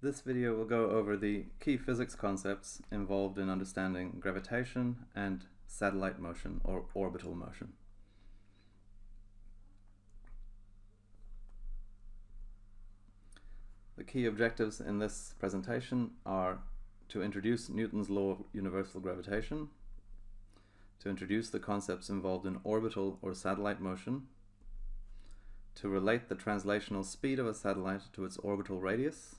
This video will go over the key physics concepts involved in understanding gravitation and satellite motion or orbital motion. The key objectives in this presentation are to introduce Newton's law of universal gravitation, to introduce the concepts involved in orbital or satellite motion, to relate the translational speed of a satellite to its orbital radius,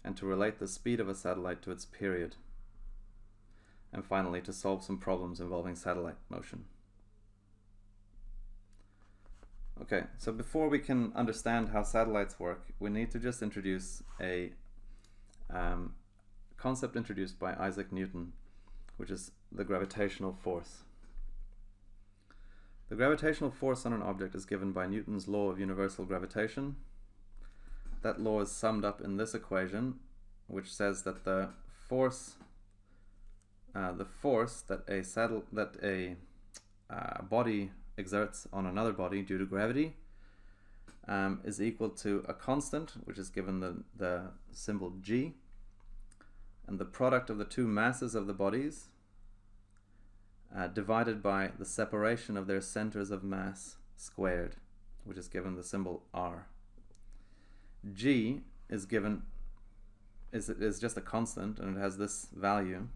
and to relate the speed of a satellite to its period, and finally to solve some problems involving satellite motion. Okay, so before we can understand how satellites work, we need to just introduce a concept introduced by Isaac Newton, which is the gravitational force. The gravitational force on an object is given by Newton's law of universal gravitation. That law is summed up in this equation, which says that the force that a body exerts on another body due to gravity is equal to a constant, which is given the symbol g, and the product of the two masses of the bodies divided by the separation of their centers of mass squared, which is given the symbol r. G is just a constant, and it has this value.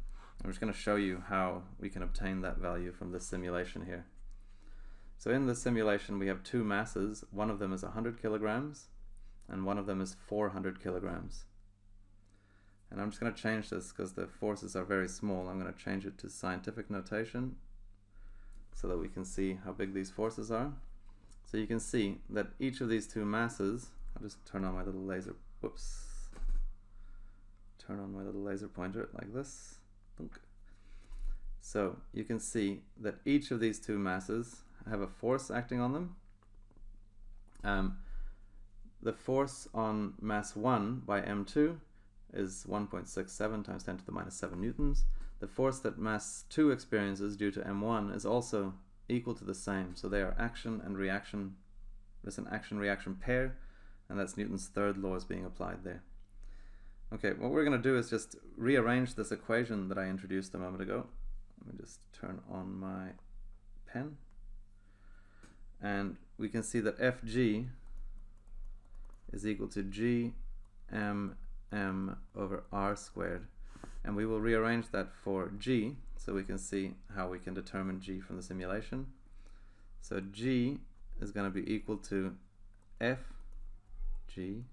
I'm just going to show you how we can obtain that value from this simulation here. So in this simulation we have two masses. One of them is 100 kilograms and one of them is 400 kilograms. And I'm just going to change this because the forces are very small. I'm going to change it to scientific notation so that we can see how big these forces are. So you can see that each of these two masses, I'll just turn on my little laser, turn on my little laser pointer like this. So you can see that each of these two masses have a force acting on them. The force on mass 1 by m2 is 1.67 times 10 to the minus 7 newtons. The force that mass 2 experiences due to m1 is also equal to the same. So they are action and reaction. There's an action-reaction pair, and that's Newton's third law is being applied there. Okay, what we're going to do is just rearrange this equation that I introduced a moment ago. Let me just turn on my pen. And we can see that Fg is equal to g m over r squared. And we will rearrange that for g so we can see how we can determine g from the simulation. So g is going to be equal to Fg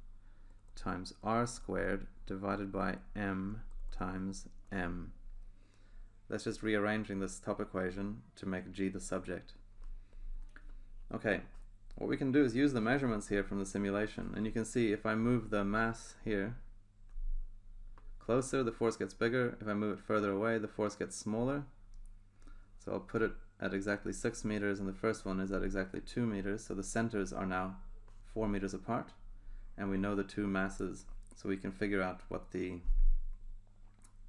times r squared divided by m times m. That's just rearranging this top equation to make g the subject. Okay, what we can do is use the measurements here from the simulation, and you can see if I move the mass here closer, the force gets bigger. If I move it further away, the force gets smaller. So I'll put it at exactly 6 meters, and the first one is at exactly 2 meters. So the centers are now 4 meters apart, and we know the two masses, so we can figure out what the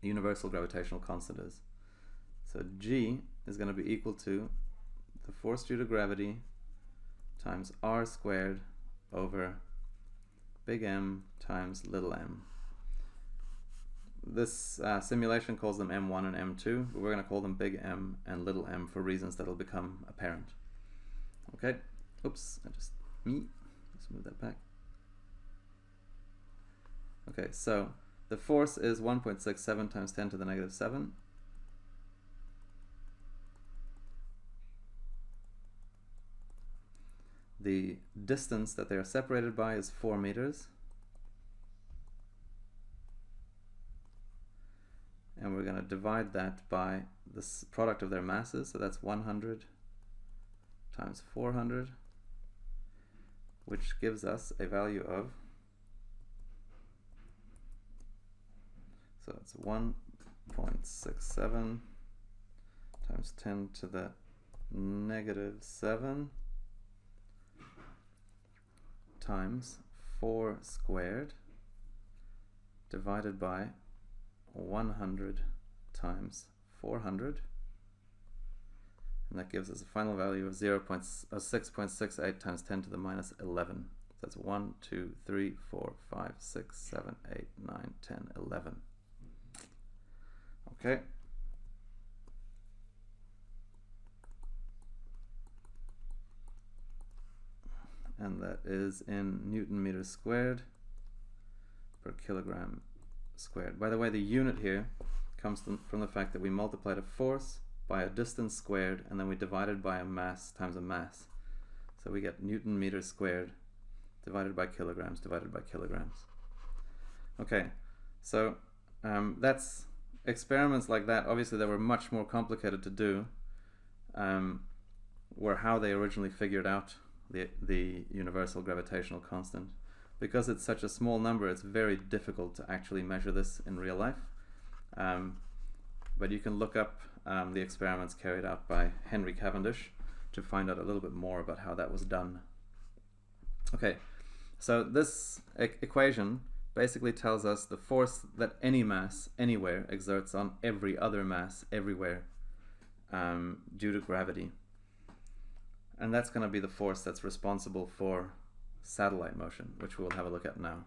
universal gravitational constant is. So G is going to be equal to the force due to gravity times r squared over big M times little m. This simulation calls them M1 and M2, but we're going to call them big M and little m for reasons that will become apparent. Okay, oops, let's move that back. Okay, so the force is 1.67 times 10 to the negative 7. The distance that they are separated by is 4 meters. And we're going to divide that by the product of their masses, so that's 100 times 400, which gives us a value of, so it's 1.67 times 10 to the negative 7 times 4 squared divided by 100 times 400, and that gives us a final value of 6.68 times 10 to the minus 11 That's 1, 2, 3, 4, 5, 6, 7, 8, 9, 10, 11. Okay. And that is in Newton meters squared per kilogram squared. By the way, the unit here comes from the fact that we multiplied a force by a distance squared, and then we divided by a mass times a mass. So we get Newton meters squared divided by kilograms divided by kilograms. Okay, so that's experiments like that, obviously, that were much more complicated to do, were how they originally figured out the universal gravitational constant. Because it's such a small number, it's very difficult to actually measure this in real life. But you can look up the experiments carried out by Henry Cavendish to find out a little bit more about how that was done. Okay, so this equation basically tells us the force that any mass anywhere exerts on every other mass everywhere due to gravity. And that's going to be the force that's responsible for satellite motion, which we'll have a look at now.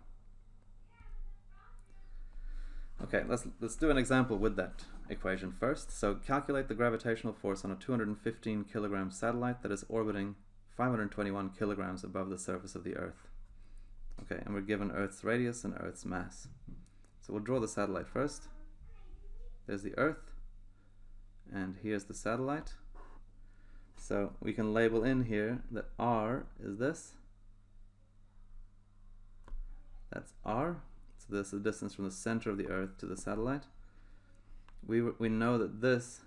Okay, let's do an example with that equation first. So calculate the gravitational force on a 215 kilogram satellite that is orbiting 521 kilograms above the surface of the Earth. Okay, and we're given Earth's radius and Earth's mass. So we'll draw the satellite first. There's the Earth, and here's the satellite. So we can label in here that R is this. That's R. So this is the distance from the center of the Earth to the satellite. We know that this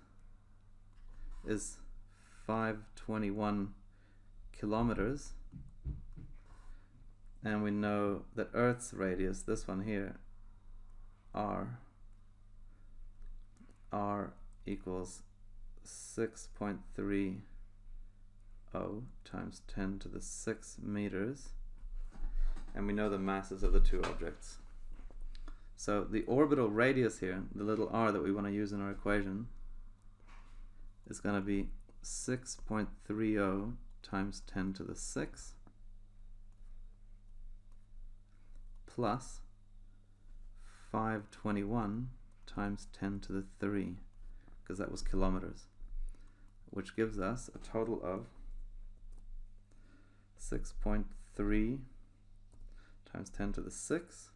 is 521 kilometers. And we know that Earth's radius, this one here, R equals 6.30 times 10 to the 6 meters. And we know the masses of the two objects. So the orbital radius here, the little r that we want to use in our equation, is going to be 6.30 times 10 to the 6 plus 521 times 10 to the 3, because that was kilometers, which gives us a total of 6.3 times 10 to the 6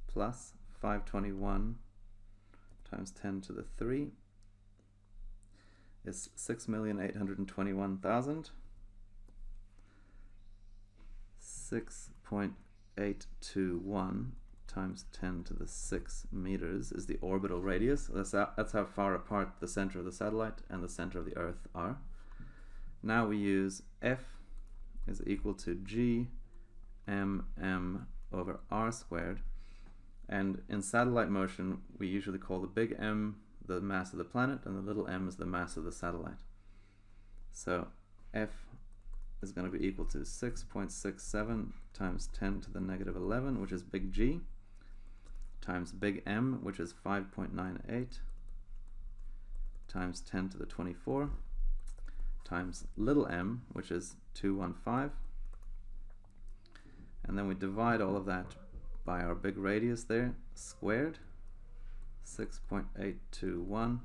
plus 521 times 10 to the 3 is 6,821,000. 6.821 times 10 to the 6 meters is the orbital radius. That's how far apart the center of the satellite and the center of the Earth are. Now we use F is equal to G m over r squared, and in satellite motion we usually call the big M the mass of the planet and the little m is the mass of the satellite. So F is going to be equal to 6.67 times 10 to the negative 11, which is big G, times big M, which is 5.98, times 10 to the 24, times little m, which is 215, and then we divide all of that by our big radius there, squared, 6.821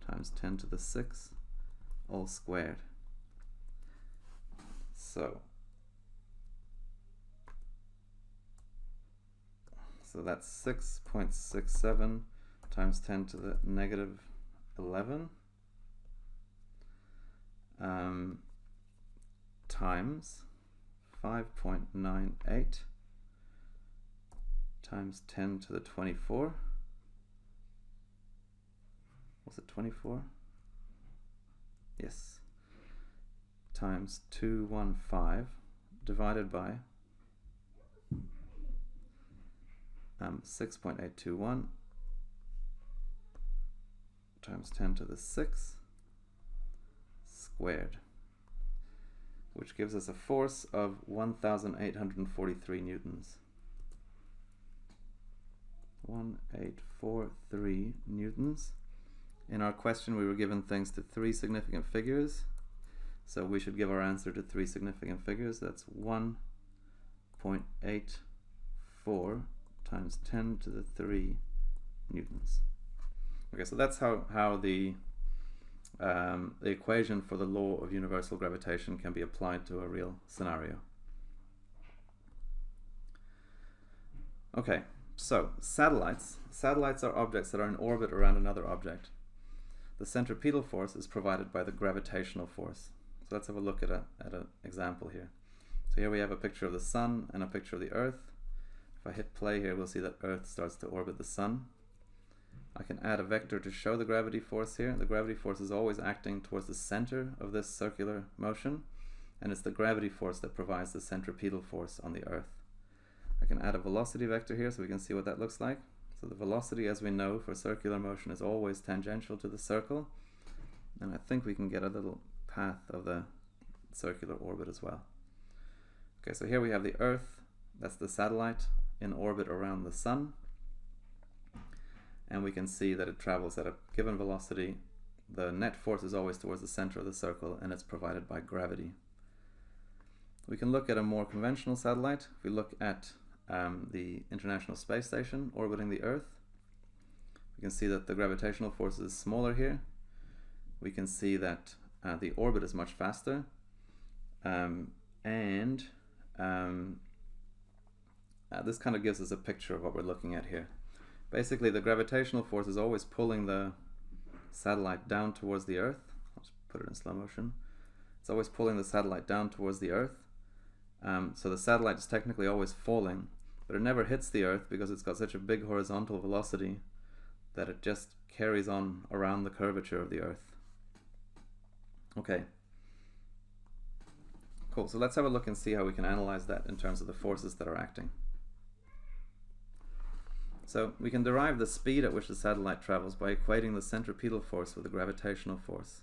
times 10 to the 6, all squared. So that's 6.67 times 10 to the negative 11 times 5.98 times 10 to the 24. Was it 24? Yes. Times 215 divided by 6.821 times 10 to the 6 squared, which gives us a force of 1,843 newtons. 1,843 newtons. In our question we were given things to 3 significant figures, so we should give our answer to 3 significant figures. That's 1, 0.84 times 10 to the 3 newtons. Okay, so that's how the equation for the law of universal gravitation can be applied to a real scenario. Okay, so satellites. Satellites are objects that are in orbit around another object. The centripetal force is provided by the gravitational force. So let's have a look at an example here. So here we have a picture of the sun and a picture of the Earth. If I hit play here, we'll see that Earth starts to orbit the sun. I can add a vector to show the gravity force here. The gravity force is always acting towards the center of this circular motion, and it's the gravity force that provides the centripetal force on the Earth. I can add a velocity vector here so we can see what that looks like. So the velocity, as we know, for circular motion is always tangential to the circle, and I think we can get a little path of the circular orbit as well. Okay, so here we have the Earth, that's the satellite, in orbit around the sun, and we can see that it travels at a given velocity. The net force is always towards the center of the circle, and it's provided by gravity. We can look at a more conventional satellite. If we look at the International Space Station orbiting the Earth, we can see that the gravitational force is smaller here. We can see that the orbit is much faster, this kind of gives us a picture of what we're looking at here. Basically, the gravitational force is always pulling the satellite down towards the Earth. I'll just put it in slow motion. It's always pulling the satellite down towards the Earth. So the satellite is technically always falling, but it never hits the Earth because it's got such a big horizontal velocity that it just carries on around the curvature of the Earth. Okay. Cool, so let's have a look and see how we can analyze that in terms of the forces that are acting. So we can derive the speed at which the satellite travels by equating the centripetal force with the gravitational force.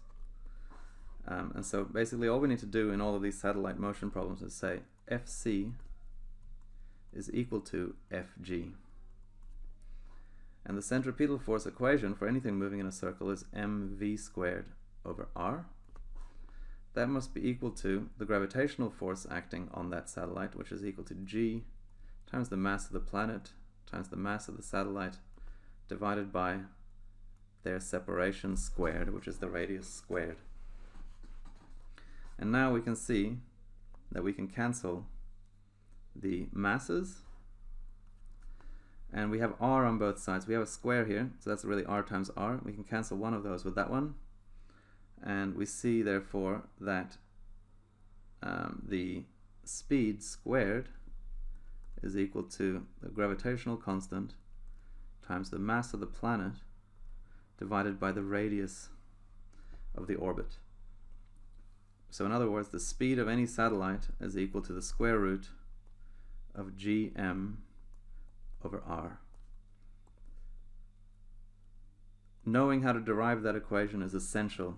And so basically all we need to do in all of these satellite motion problems is say Fc is equal to Fg. And the centripetal force equation for anything moving in a circle is mv squared over r. That must be equal to the gravitational force acting on that satellite, which is equal to g times the mass of the planet times the mass of the satellite divided by their separation squared, which is the radius squared. And now we can see that we can cancel the masses, and we have r on both sides. We have a square here, so that's really r times r. We can cancel one of those with that one, and we see therefore that the speed squared is equal to the gravitational constant times the mass of the planet divided by the radius of the orbit. So in other words, the speed of any satellite is equal to the square root of gm over r. Knowing how to derive that equation is essential.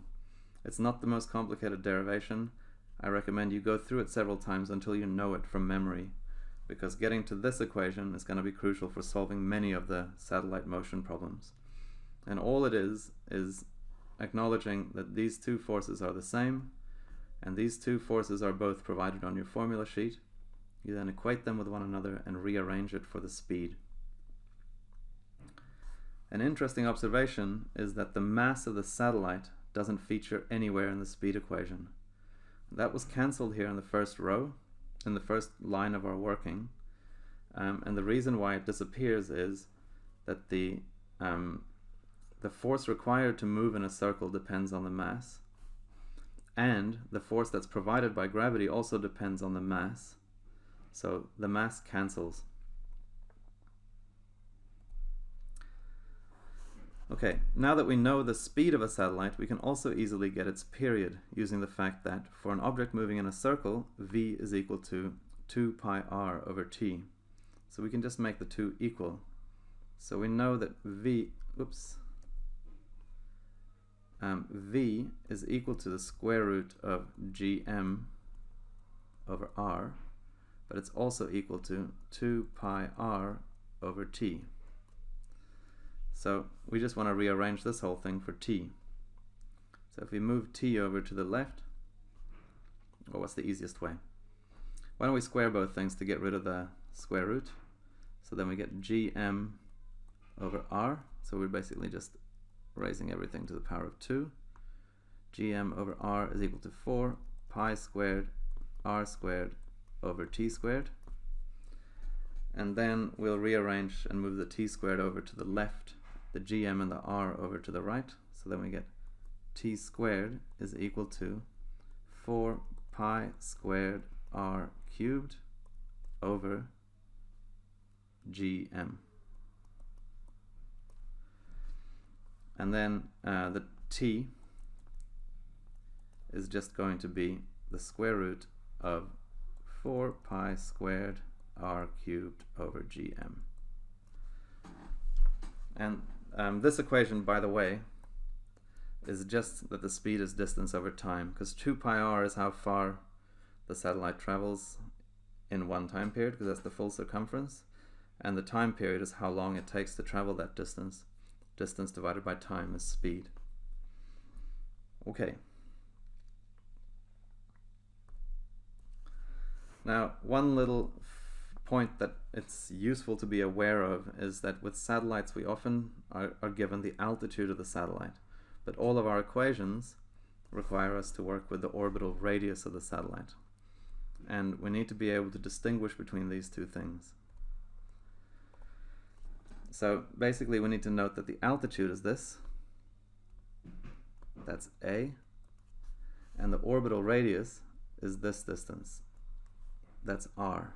It's not the most complicated derivation. I recommend you go through it several times until you know it from memory, because getting to this equation is going to be crucial for solving many of the satellite motion problems. And all it is acknowledging that these two forces are the same, and these two forces are both provided on your formula sheet. You then equate them with one another and rearrange it for the speed. An interesting observation is that the mass of the satellite doesn't feature anywhere in the speed equation. That was cancelled here in the first row, in the first line of our working, and the reason why it disappears is that the force required to move in a circle depends on the mass, and the force that's provided by gravity also depends on the mass, so the mass cancels. Okay, now that we know the speed of a satellite, we can also easily get its period using the fact that for an object moving in a circle, v is equal to 2 pi r over t. So we can just make the two equal. So we know that v is equal to the square root of gm over r, but it's also equal to 2 pi r over t. So we just want to rearrange this whole thing for t. So if we move t over to the left, well, what's the easiest way? Why don't we square both things to get rid of the square root? So then we get gm over r. So we're basically just raising everything to the power of 2. Gm over r is equal to 4 pi squared r squared over t squared. And then we'll rearrange and move the t squared over to the left, the gm and the r over to the right. So then we get t squared is equal to 4 pi squared r cubed over gm. And then the t is just going to be the square root of 4 pi squared r cubed over gm. And this equation, by the way, is just that the speed is distance over time, because 2 pi r is how far the satellite travels in one time period, because that's the full circumference, and the time period is how long it takes to travel that distance. Distance divided by time is speed. Okay. Now, one little point that it's useful to be aware of is that with satellites we often are given the altitude of the satellite, but all of our equations require us to work with the orbital radius of the satellite, and we need to be able to distinguish between these two things. So basically we need to note that the altitude is this, that's a, and the orbital radius is this distance, that's r.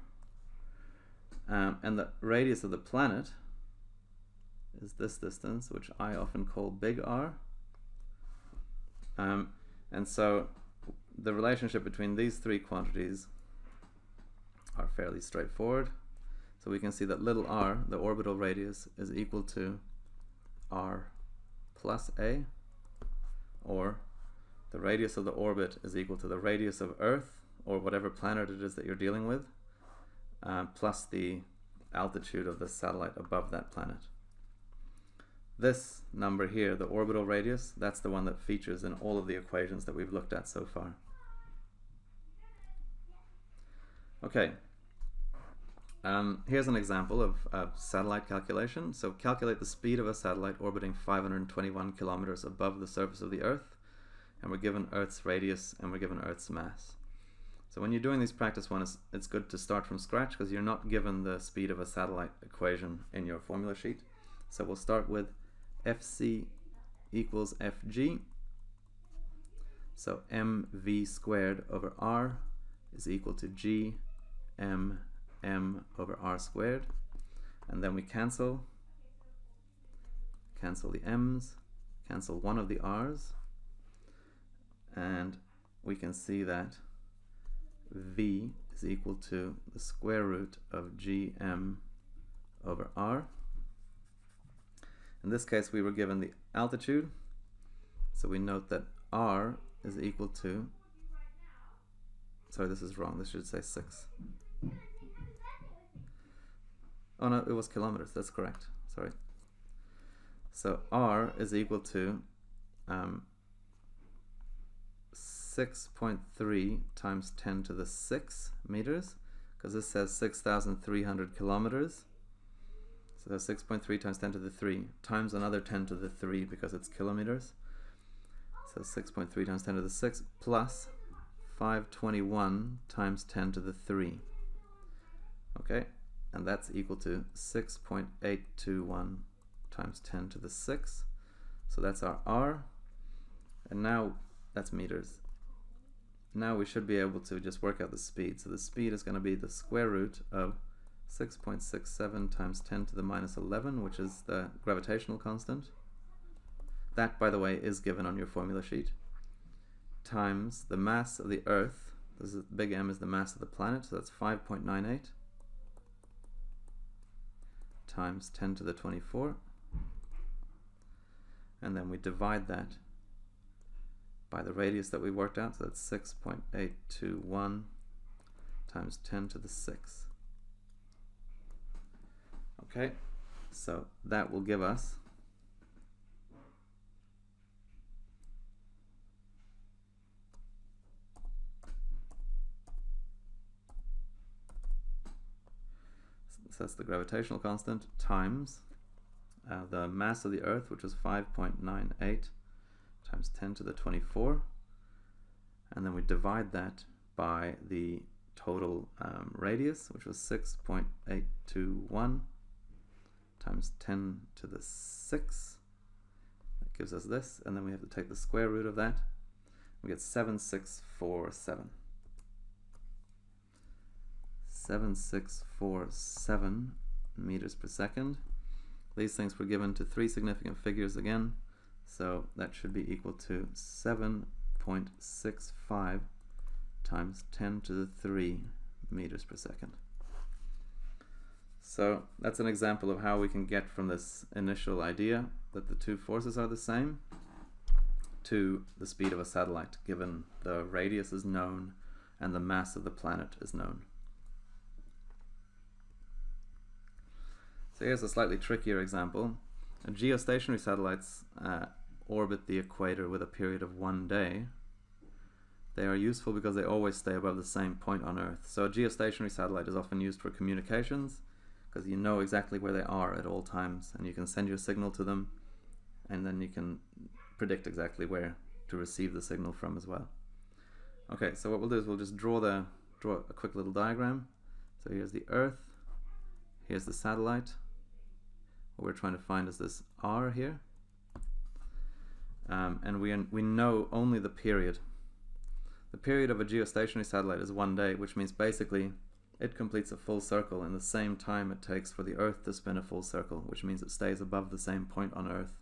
And the radius of the planet is this distance, which I often call big R. And so the relationship between these three quantities are fairly straightforward. So we can see that little r, the orbital radius, is equal to r plus a, or the radius of the orbit is equal to the radius of Earth, or whatever planet it is that you're dealing with, plus the altitude of the satellite above that planet. This number here, the orbital radius, that's the one that features in all of the equations that we've looked at so far. Okay, here's an example of satellite calculation. So calculate the speed of a satellite orbiting 521 kilometers above the surface of the Earth, and we're given Earth's radius and we're given Earth's mass. So when you're doing these practice ones, it's good to start from scratch because you're not given the speed of a satellite equation in your formula sheet. So we'll start with Fc equals Fg. So mv squared over r is equal to g m over r squared. And then we cancel the m's, cancel one of the r's, and we can see that v is equal to the square root of gm over r. In this case we were given the altitude, so we note that r is equal to, sorry, this is wrong, this should say 6. Oh no, it was kilometers, that's correct, sorry. So r is equal to 6.3 times 10 to the 6 meters, because this says 6,300 kilometers. So 6.3 times 10 to the 3 times another 10 to the 3 because it's kilometers. So 6.3 times 10 to the 6 plus 521 times 10 to the 3. Okay, and that's equal to 6.821 times 10 to the 6. So that's our r, and now that's meters. Now we should be able to just work out the speed. So the speed is going to be the square root of 6.67 times 10 to the minus 11, which is the gravitational constant. That, by the way, is given on your formula sheet, times the mass of the Earth. This is, big M is the mass of the planet, so that's 5.98 times 10 to the 24. And then we divide that by the radius that we worked out, so that's 6.821 times 10 to the 6. Okay, so that will give us so that's the gravitational constant, times the mass of the Earth, which was 5.98 times 10 to the 24, and then we divide that by the total radius, which was 6.821 times 10 to the 6. That gives us this, and then we have to take the square root of that. We get 7647. 7647 meters per second. These things were given to 3 significant figures again, so that should be equal to 7.65 times 10 to the 3 meters per second. So that's an example of how we can get from this initial idea that the two forces are the same to the speed of a satellite, given the radius is known and the mass of the planet is known. So here's a slightly trickier example. Geostationary satellites orbit the equator with a period of 1 day. They are useful because they always stay above the same point on Earth. So a geostationary satellite is often used for communications because you know exactly where they are at all times, and you can send your signal to them, and then you can predict exactly where to receive the signal from as well. Okay, so what we'll do is we'll just draw a quick little diagram. So here's the Earth, here's the satellite. What we're trying to find is this R here, and we know only the period. The period of a geostationary satellite is 1 day, which means basically it completes a full circle in the same time it takes for the Earth to spin a full circle, which means it stays above the same point on Earth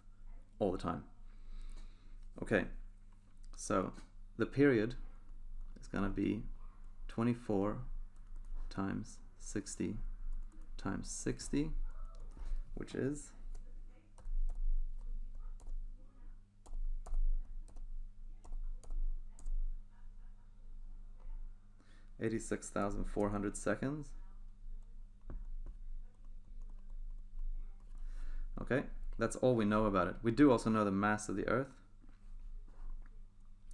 all the time. Okay, so the period is going to be 24 times 60 times 60, which is 86,400 seconds. Okay, that's all we know about it. We do also know the mass of the Earth.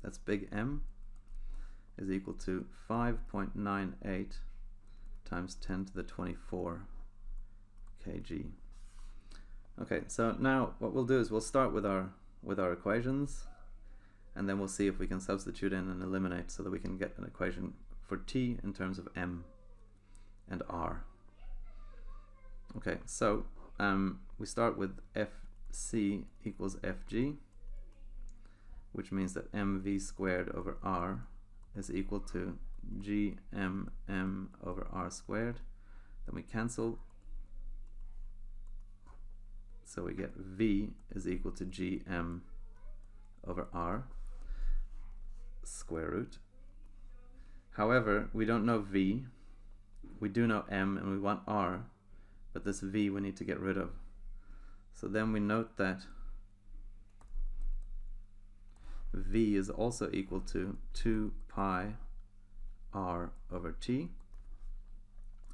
That's big M is equal to 5.98 times 10 to the 24 kg. Okay, so now what we'll do is we'll start with our equations, and then we'll see if we can substitute in and eliminate so that we can get an equation for T in terms of M and R. Okay, so we start with Fc equals Fg, which means that mv squared over r is equal to gmm over r squared. Then we cancel, so we get v is equal to gm over r square root. However, we don't know v, we do know m, and we want r, but this v we need to get rid of. So then we note that v is also equal to 2 pi r over t,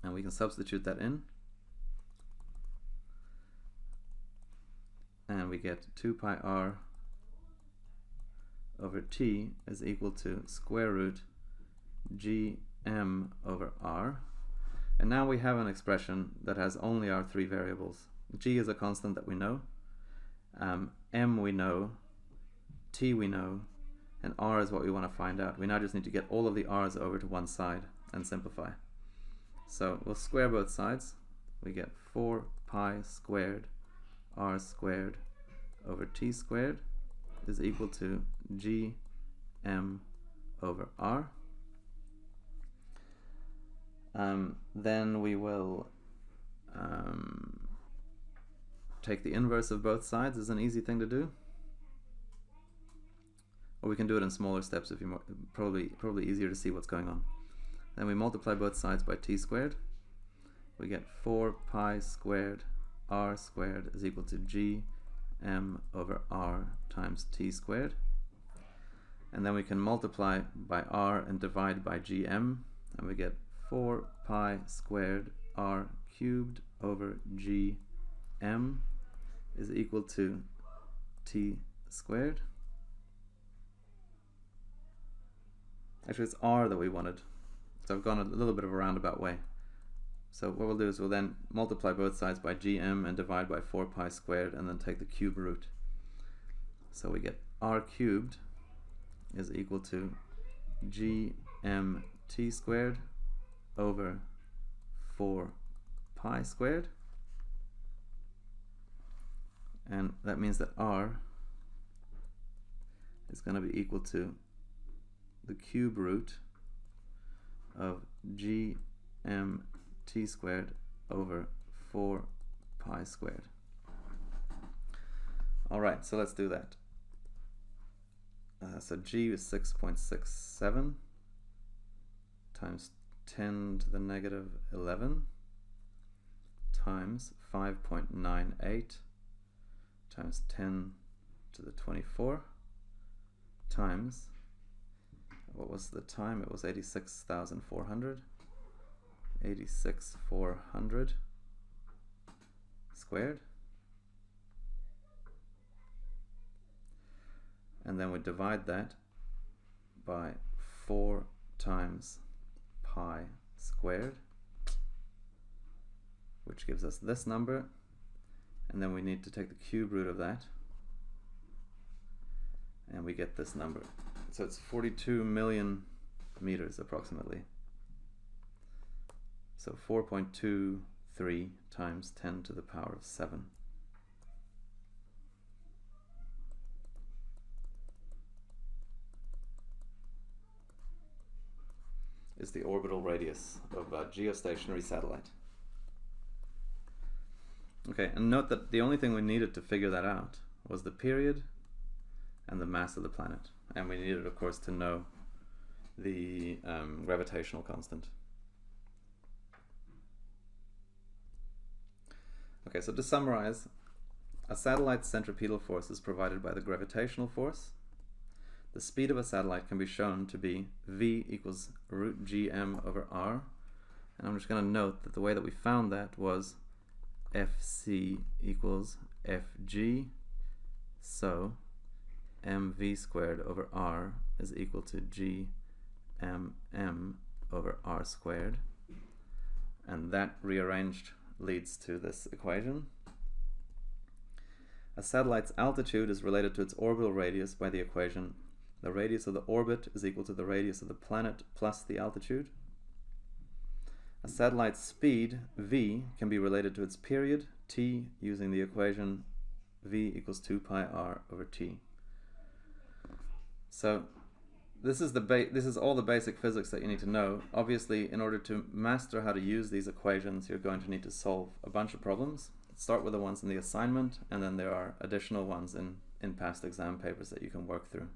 and we can substitute that in, and we get 2 pi r over t is equal to square root gm over r. And now we have an expression that has only our 3 variables. G is a constant that we know, m we know, t we know, and r is what we want to find out. We now just need to get all of the r's over to one side and simplify. So we'll square both sides. We get 4 pi squared r squared over t squared is equal to gm over r. Then we will take the inverse of both sides. Is an easy thing to do, or we can do it in smaller steps if you're probably easier to see what's going on. Then we multiply both sides by t squared. We get 4 pi squared r squared is equal to gm over r times t squared. And then we can multiply by r and divide by gm, and we get 4 pi squared r cubed over gm is equal to t squared. Actually, it's r that we wanted, so I've gone a little bit of a roundabout way. So what we'll do is we'll then multiply both sides by gm and divide by 4 pi squared and then take the cube root. So we get r cubed is equal to gmt squared over 4 pi squared. And that means that r is going to be equal to the cube root of gmt squared over 4 pi squared. Alright, so let's do that. So g is 6.67 times 10 to the negative 11 times 5.98 times 10 to the 24 times, what was the time? It was 86,400. 86,400 squared. And then we divide that by 4 times pi squared, which gives us this number. And then we need to take the cube root of that, and we get this number. So it's 42 million meters approximately. So 4.23 times 10 to the power of 7. Is the orbital radius of a geostationary satellite. Okay, and note that the only thing we needed to figure that out was the period and the mass of the planet. And we needed, of course, to know the gravitational constant. Okay, so to summarize, a satellite's centripetal force is provided by the gravitational force. The speed of a satellite can be shown to be v equals root gm over r. And I'm just going to note that the way that we found that was fc equals fg. So mv squared over r is equal to gmm over r squared. And that rearranged leads to this equation. A satellite's altitude is related to its orbital radius by the equation the radius of the orbit is equal to the radius of the planet plus the altitude. A satellite's speed, v, can be related to its period, t, using the equation v equals 2 pi r over t. So this is all the basic physics that you need to know. Obviously, in order to master how to use these equations, you're going to need to solve a bunch of problems. Start with the ones in the assignment, and then there are additional ones in past exam papers that you can work through.